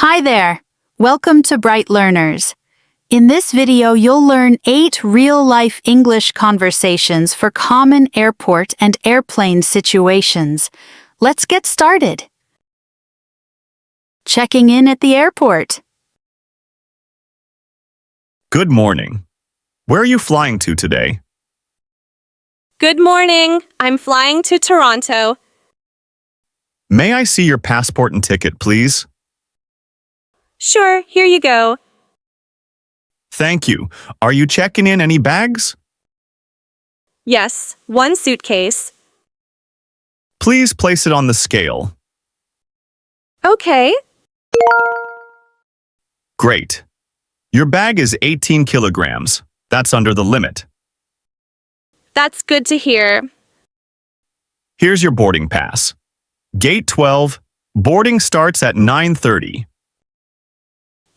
Hi there! Welcome to Bright Learners. In this video, you'll learn 8 real-life English conversations for common airport and airplane situations. Let's get started. Checking in at the airport. Good morning. Where are you flying to today? Good morning. I'm flying to Toronto. May I see your passport and ticket, please? Sure, here you go. Thank you. Are you checking in any bags? Yes, 1 suitcase. Please place it on the scale. Okay. Great. Your bag is 18 kilograms. That's under the limit. That's good to hear. Here's your boarding pass. Gate 12. Boarding starts at 9:30.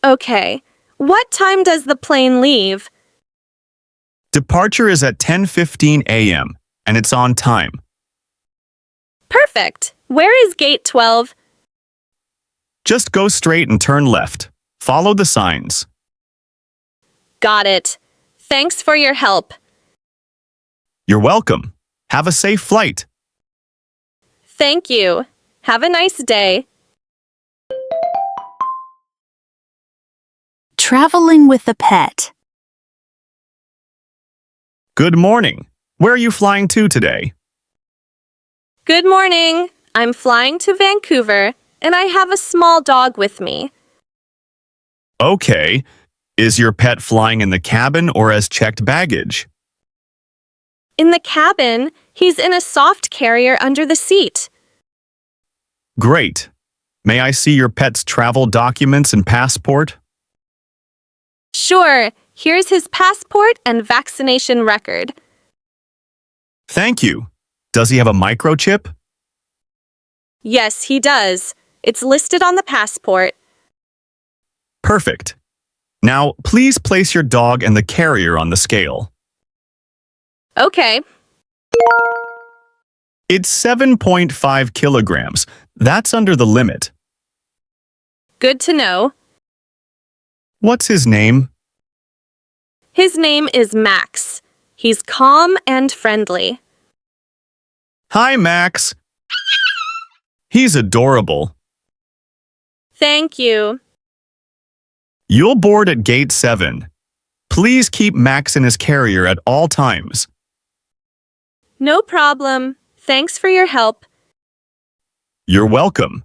Okay. What time does the plane leave? Departure is at 10:15 a.m. and it's on time. Perfect. Where is gate 12? Just go straight and turn left. Follow the signs. Got it. Thanks for your help. You're welcome. Have a safe flight. Thank you. Have a nice day. Traveling with a pet. Good morning. Where are you flying to today? Good morning. I'm flying to Vancouver, and I have a small dog with me. Okay. Is your pet flying in the cabin or as checked baggage? In the cabin, he's in a soft carrier under the seat. Great. May I see your pet's travel documents and passport? Sure, here's his passport and vaccination record. Thank you. Does he have a microchip? Yes, he does. It's listed on the passport. Perfect. Now, please place your dog and the carrier on the scale. Okay. It's 7.5 kilograms. That's under the limit. Good to know. What's his name? His name is Max. He's calm and friendly. Hi, Max. He's adorable. Thank you. You'll board at gate 7. Please keep Max in his carrier at all times. No problem. Thanks for your help. You're welcome.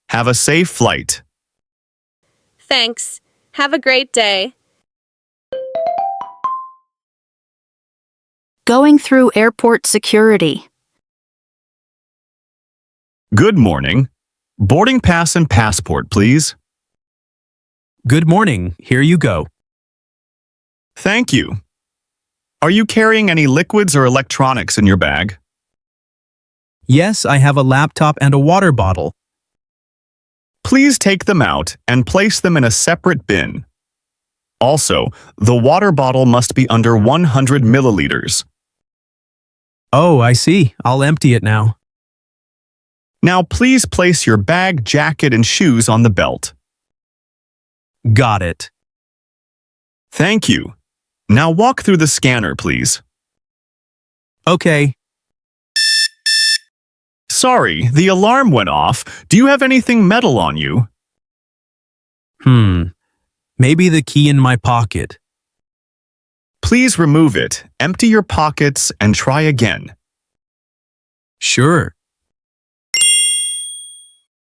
Have a safe flight. Thanks. Have a great day. Going through airport security. Good morning. Boarding pass and passport, please. Good morning. Here you go. Thank you. Are you carrying any liquids or electronics in your bag? Yes, I have a laptop and a water bottle. Please take them out and place them in a separate bin. Also, the water bottle must be under 100 milliliters. Oh, I see. I'll empty it now. Now please place your bag, jacket, and shoes on the belt. Got it. Thank you. Now walk through the scanner, please. Okay. Sorry, the alarm went off. Do you have anything metal on you? Maybe the key in my pocket. Please remove it, empty your pockets, and try again. Sure.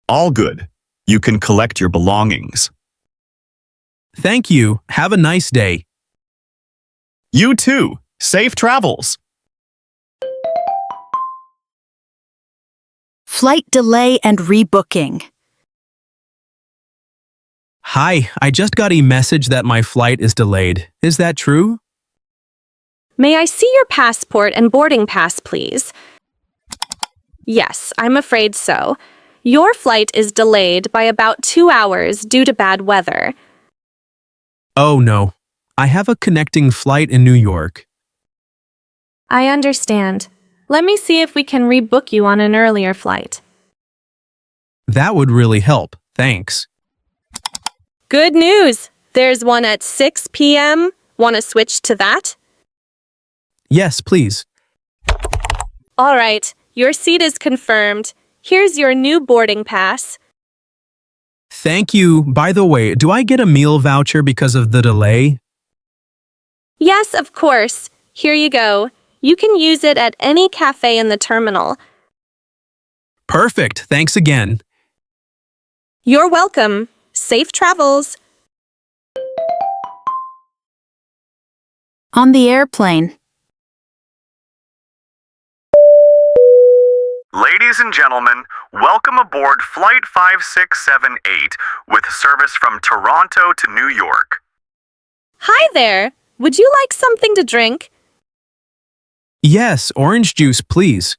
All good. You can collect your belongings. Thank you. Have a nice day. You too. Safe travels. Flight delay and rebooking. Hi, I just got a message that my flight is delayed. Is that true? May I see your passport and boarding pass, please? Yes, I'm afraid so. Your flight is delayed by about 2 hours due to bad weather. Oh no. I have a connecting flight in New York. I understand. Let me see if we can rebook you on an earlier flight. That would really help. Thanks. Good news! There's one at 6 p.m. Want to switch to that? Yes, please. All right, your seat is confirmed. Here's your new boarding pass. Thank you. By the way, do I get a meal voucher because of the delay? Yes, of course. Here you go. You can use it at any cafe in the terminal. Perfect. Thanks again. You're welcome. Safe travels. On the airplane. Ladies and gentlemen, welcome aboard Flight 5678 with service from Toronto to New York. Hi there. Would you like something to drink? Yes, orange juice, please.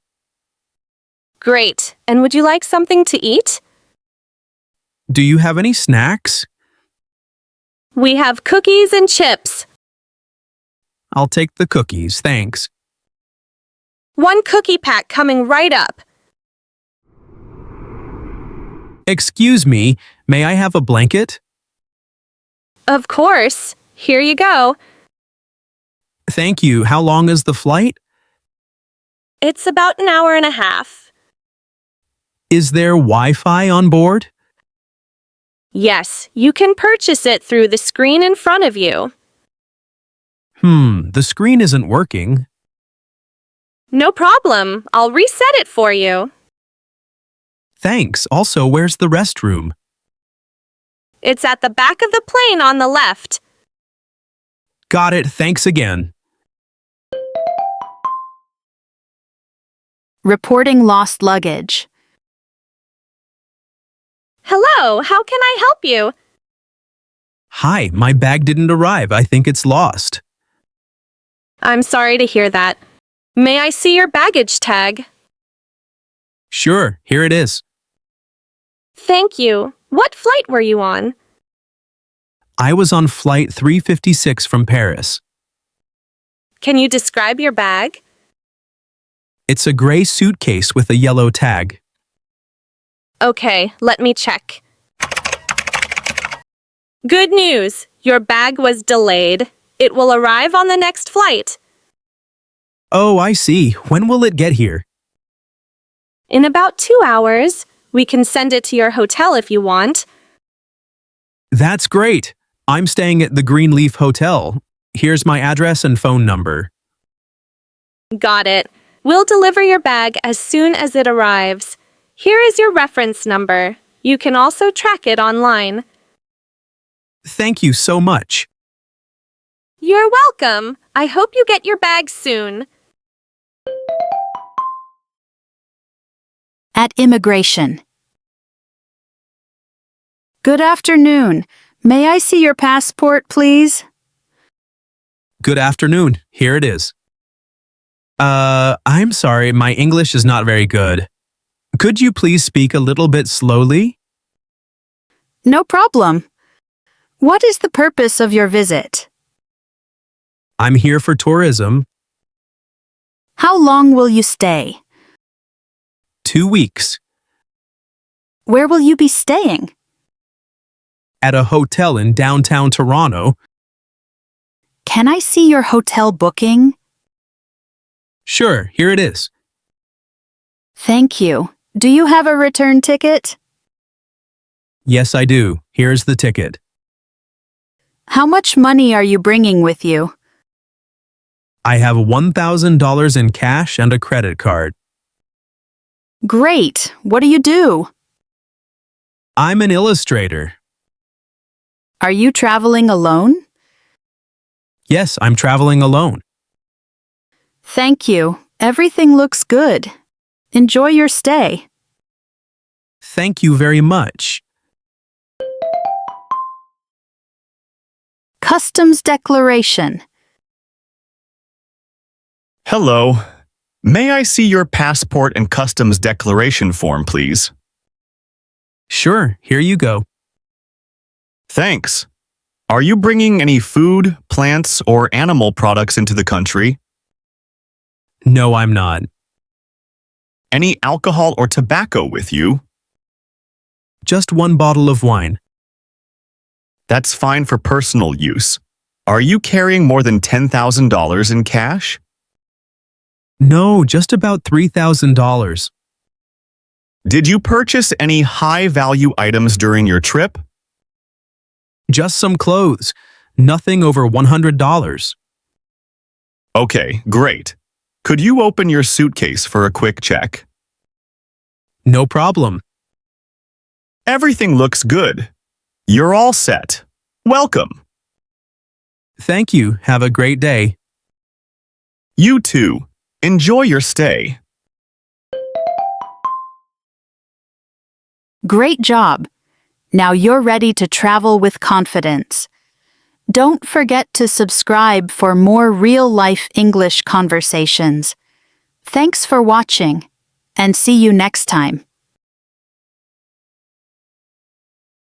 Great. And would you like something to eat? Do you have any snacks? We have cookies and chips. I'll take the cookies, thanks. One cookie pack coming right up. Excuse me, may I have a blanket? Of course. Here you go. Thank you. How long is the flight? It's about an hour and a half. Is there Wi-Fi on board? Yes, you can purchase it through the screen in front of you. The screen isn't working. No problem. I'll reset it for you. Thanks. Also, where's the restroom? It's at the back of the plane on the left. Got it. Thanks again. Reporting lost luggage. Hello, how can I help you? Hi, my bag didn't arrive. I think it's lost. I'm sorry to hear that. May I see your baggage tag? Sure, here it is. Thank you. What flight were you on? I was on flight 356 from Paris. Can you describe your bag? It's a gray suitcase with a yellow tag. Okay, let me check. Good news! Your bag was delayed. It will arrive on the next flight. Oh, I see. When will it get here? In about 2 hours. We can send it to your hotel if you want. That's great. I'm staying at the Greenleaf Hotel. Here's my address and phone number. Got it. We'll deliver your bag as soon as it arrives. Here is your reference number. You can also track it online. Thank you so much. You're welcome. I hope you get your bag soon. At immigration. Good afternoon. May I see your passport, please? Good afternoon. Here it is. I'm sorry, my English is not very good. Could you please speak a little bit slowly? No problem. What is the purpose of your visit? I'm here for tourism. How long will you stay? 2 weeks. Where will you be staying? At a hotel in downtown Toronto. Can I see your hotel booking? Sure, here it is. Thank you. Do you have a return ticket? Yes, I do. Here's the ticket. How much money are you bringing with you? I have $1,000 in cash and a credit card. Great. What do you do? I'm an illustrator. Are you traveling alone? Yes, I'm traveling alone. Thank you. Everything looks good. Enjoy your stay. Thank you very much. Customs declaration. Hello. May I see your passport and customs declaration form, please? Sure, here you go. Thanks. Are you bringing any food, plants, or animal products into the country? No, I'm not. Any alcohol or tobacco with you? Just one bottle of wine. That's fine for personal use. Are you carrying more than $10,000 in cash? No, just about $3,000. Did you purchase any high-value items during your trip? Just some clothes. Nothing over $100. Okay, great. Could you open your suitcase for a quick check? No problem. Everything looks good. You're all set. Welcome. Thank you. Have a great day. You too. Enjoy your stay. Great job! Now you're ready to travel with confidence. Don't forget to subscribe for more real-life English conversations. Thanks for watching, and see you next time.